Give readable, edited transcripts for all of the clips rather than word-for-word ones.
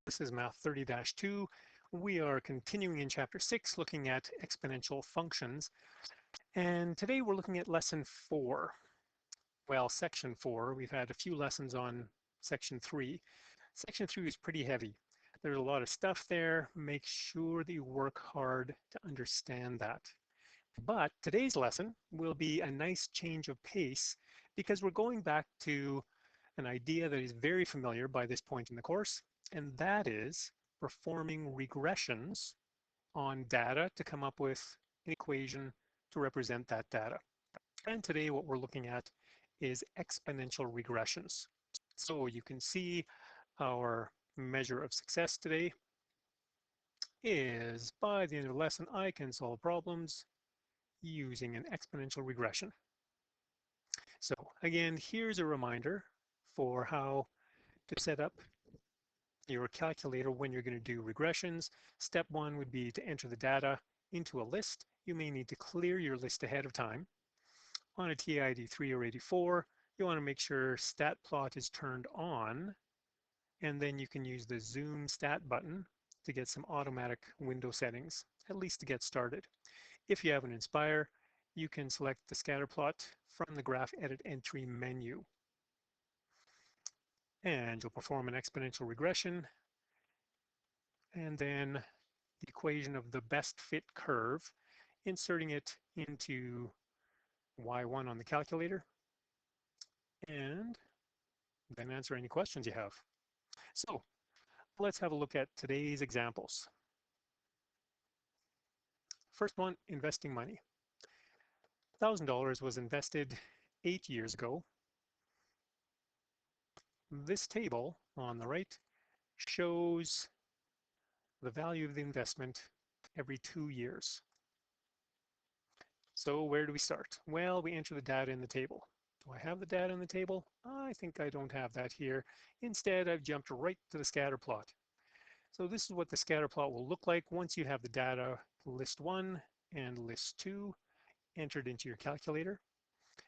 This is Math 30-2. We are continuing in Chapter 6, looking at exponential functions. And today we're looking at Lesson 4. Well, Section 4. We've had a few lessons on Section 3. Section 3 is pretty heavy. There's a lot of stuff there. Make sure that you work hard to understand that. But today's lesson will be a nice change of pace because we're going back to an idea that is very familiar by this point in the course, and that is performing regressions on data to come up with an equation to represent that data. And today what we're looking at is exponential regressions. So you can see our measure of success today is by the end of the lesson, I can solve problems using an exponential regression. So again, here's a reminder for how to set up your calculator when you're going to do regressions. Step 1 would be to enter the data into a list. You may need to clear your list ahead of time. On a TI-83 or 84, you want to make sure stat plot is turned on, and then you can use the zoom stat button to get some automatic window settings, at least to get started. If you have an Inspire, you can select the scatter plot from the graph edit entry menu. And you'll perform an exponential regression, and then the equation of the best fit curve, inserting it into Y1 on the calculator, and then answer any questions you have. So let's have a look at today's examples. First one, investing money. $1,000 was invested 8 years ago. This table on the right shows the value of the investment every 2 years. So where do we start? Well, we enter the data in the table. Do I have the data in the table? I think I don't have that here. Instead, I've jumped right to the scatter plot. So this is what the scatter plot will look like once you have the data list 1 and list 2 entered into your calculator.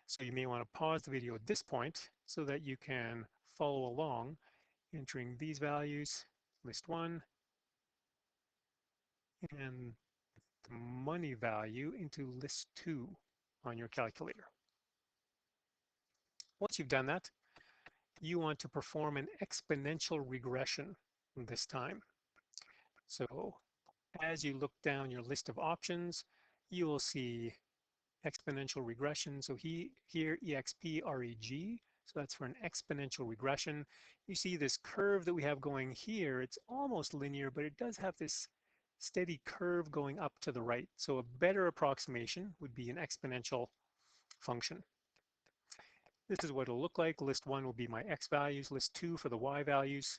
So you may want to pause the video at this point so that you can follow along, entering these values, list 1, and the money value into list 2 on your calculator. Once you've done that, you want to perform an exponential regression this time. So as you look down your list of options, you will see exponential regression. So here EXP REG, so that's for an exponential regression. You see this curve that we have going here, it's almost linear, but it does have this steady curve going up to the right. So a better approximation would be an exponential function. This is what it'll look like. List 1 will be my X values, list 2 for the Y values,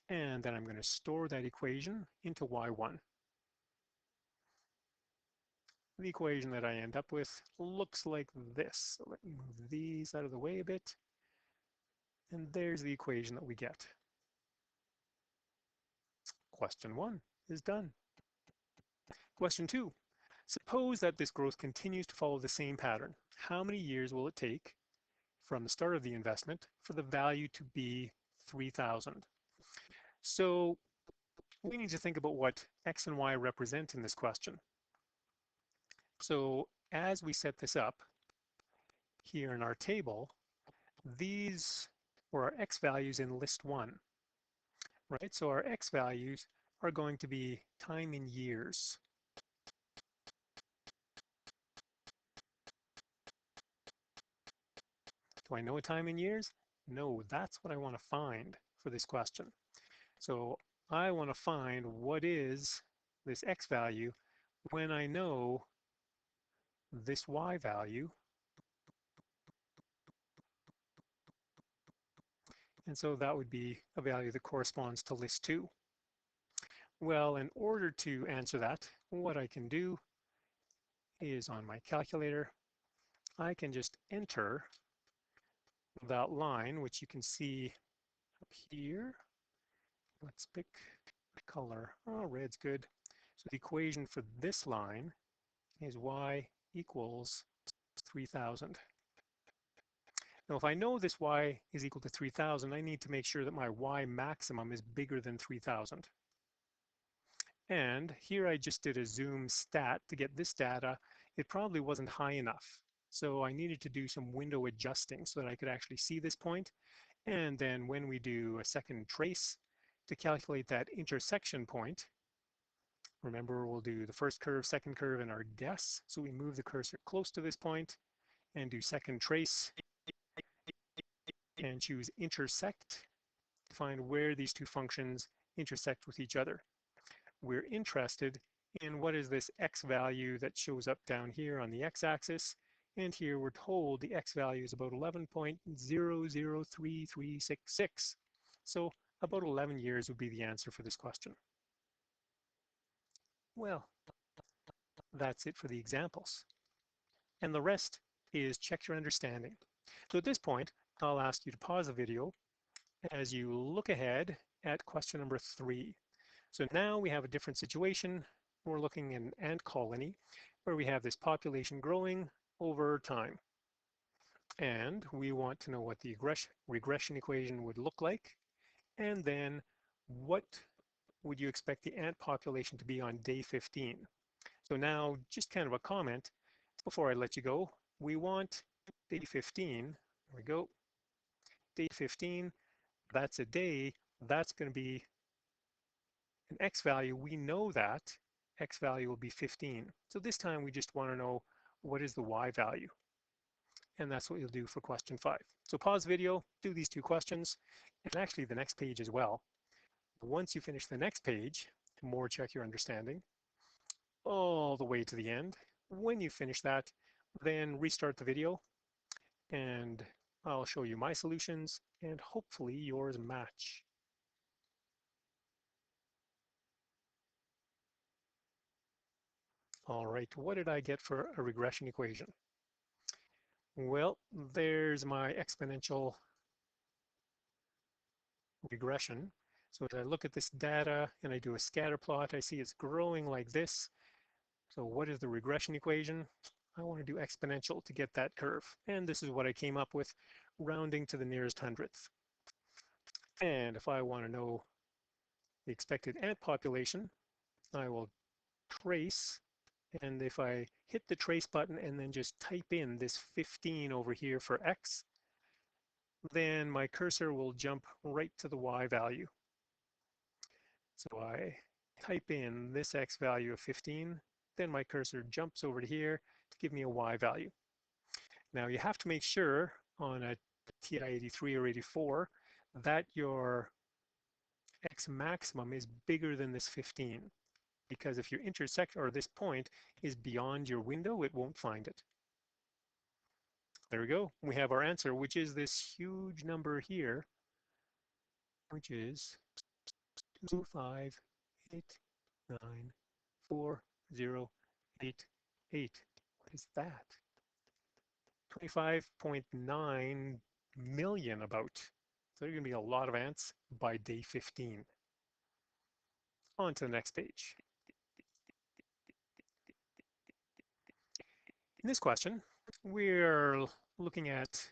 and then I'm going to store that equation into Y1. The equation that I end up with looks like this. So let me move these out of the way a bit. And there's the equation that we get. Question 1 is done. Question 2. Suppose that this growth continues to follow the same pattern. How many years will it take from the start of the investment for the value to be 3,000? So we need to think about what X and Y represent in this question. So as we set this up here in our table, these were our X values in list 1, right? So our X values are going to be time in years. Do I know a time in years? No, that's what I want to find for this question. So I want to find what is this X value when I know this Y value. And so that would be a value that corresponds to list 2. Well, in order to answer that, what I can do is on my calculator, I can just enter that line, which you can see up here. Let's pick a color. Oh, red's good. So the equation for this line is Y equals 3,000. Now, if I know this y is equal to 3,000, I need to make sure that my y maximum is bigger than 3,000. And here I just did a zoom stat to get this data. It probably wasn't high enough. So I needed to do some window adjusting so that I could actually see this point. And then when we do a second trace to calculate that intersection point, remember we'll do the first curve, second curve, and our guess. So we move the cursor close to this point and do second trace and choose intersect to find where these two functions intersect with each other. We're interested in what is this x value that shows up down here on the x-axis, and here we're told the x value is about 11.003366. So about 11 years would be the answer for this question. Well, that's it for the examples. And the rest is check your understanding. So at this point, I'll ask you to pause the video as you look ahead at question number 3. So now we have a different situation. We're looking at an ant colony where we have this population growing over time. And we want to know what the regression equation would look like. And then what would you expect the ant population to be on day 15? So now just kind of a comment before I let you go. We want day 15. There we go. Day 15, that's a day. That's going to be an x value. We know that x value will be 15. So this time we just want to know what is the y value. And that's what you'll do for question 5. So pause video, do these two questions, and actually the next page as well. Once you finish the next page, to more check your understanding, all the way to the end. When you finish that, then restart the video, and I'll show you my solutions, and hopefully yours match. All right, what did I get for a regression equation? Well, there's my exponential regression. So as I look at this data and I do a scatter plot, I see it's growing like this. So what is the regression equation? I want to do exponential to get that curve. And this is what I came up with, rounding to the nearest hundredth. And if I want to know the expected ant population, I will trace. And if I hit the trace button and then just type in this 15 over here for x, then my cursor will jump right to the y value. So I type in this x value of 15, then my cursor jumps over to here to give me a y value. Now you have to make sure on a TI 83 or 84 that your x maximum is bigger than this 15, because if your intersection or this point is beyond your window, it won't find it. There we go. We have our answer, which is this huge number here, which is 258,94088. What is that? 25.9 million about. So there are going to be a lot of ants by day 15. On to the next page. In this question, we're looking at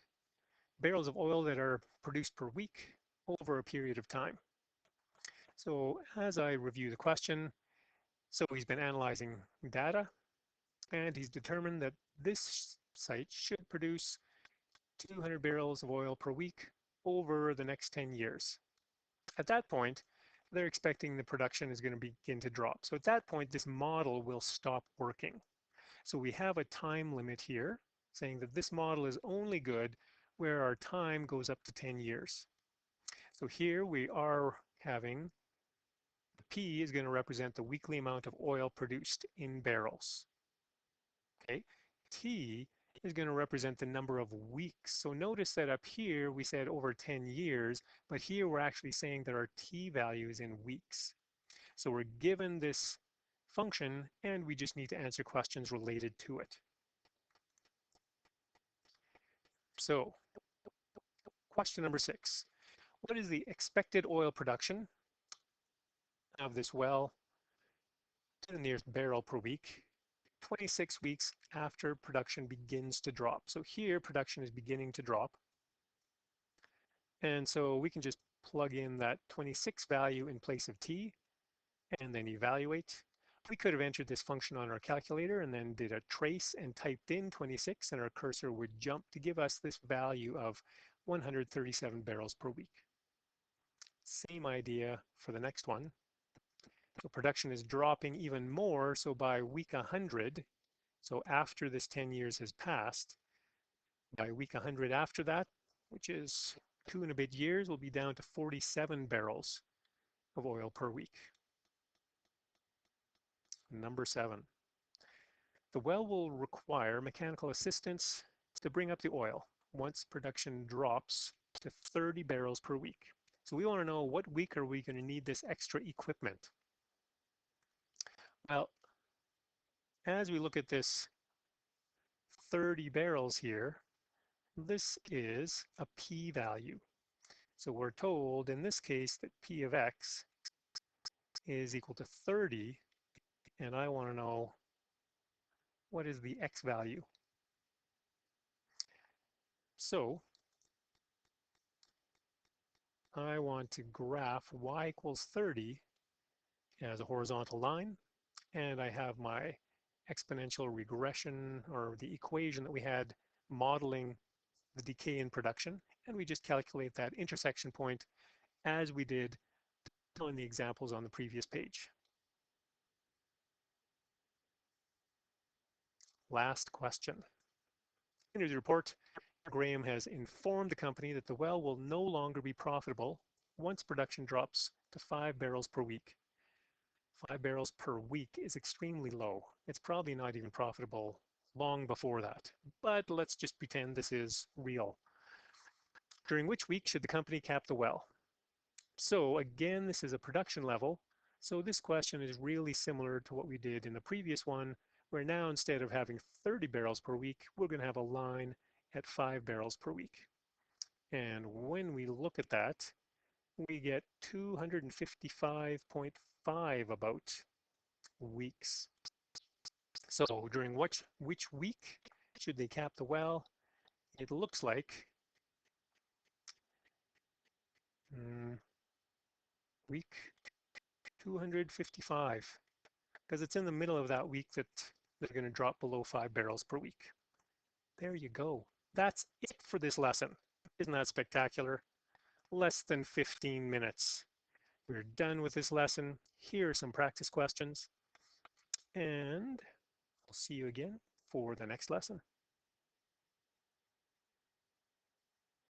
barrels of oil that are produced per week over a period of time. So as I review the question, so he's been analyzing data, and he's determined that this site should produce 200 barrels of oil per week over the next 10 years. At that point, they're expecting the production is going to begin to drop. So at that point, this model will stop working. So we have a time limit here saying that this model is only good where our time goes up to 10 years. So here we are having the P is going to represent the weekly amount of oil produced in barrels. Okay, T is going to represent the number of weeks. So notice that up here we said over 10 years, but here we're actually saying that our T value is in weeks. So we're given this function and we just need to answer questions related to it. So question number 6. What is the expected oil production of this well to the nearest barrel per week 26 weeks after production begins to drop? So here production is beginning to drop. And so we can just plug in that 26 value in place of t and then evaluate. We could have entered this function on our calculator and then did a trace and typed in 26, and our cursor would jump to give us this value of 137 barrels per week. Same idea for the next one. So production is dropping even more. So by week 100, so after this 10 years has passed, by week 100 after that, which is 2 and a bit years, we'll be down to 47 barrels of oil per week. Number 7. The well will require mechanical assistance to bring up the oil once production drops to 30 barrels per week. So we want to know, what week are we going to need this extra equipment? Well, as we look at this 30 barrels here, this is a p-value. So we're told in this case that p of x is equal to 30, and I want to know, what is the x value? So I want to graph y equals 30 as a horizontal line, and I have my exponential regression, or the equation that we had modeling the decay in production, and we just calculate that intersection point as we did on the examples on the previous page. Last question. In his report, Graham has informed the company that the well will no longer be profitable once production drops to 5 barrels per week. 5 barrels per week is extremely low. It's probably not even profitable long before that. But let's just pretend this is real. During which week should the company cap the well? So again, this is a production level. So this question is really similar to what we did in the previous one, where now instead of having 30 barrels per week, we're going to have a line at 5 barrels per week. And when we look at that, we get 255.5 about weeks. So during which week should they cap the well? It looks like week 255, because it's in the middle of that week that they're going to drop below 5 barrels per week. There you go. That's it for this lesson. Isn't that spectacular? Less than 15 minutes. We're done with this lesson. Here are some practice questions, and I'll see you again for the next lesson.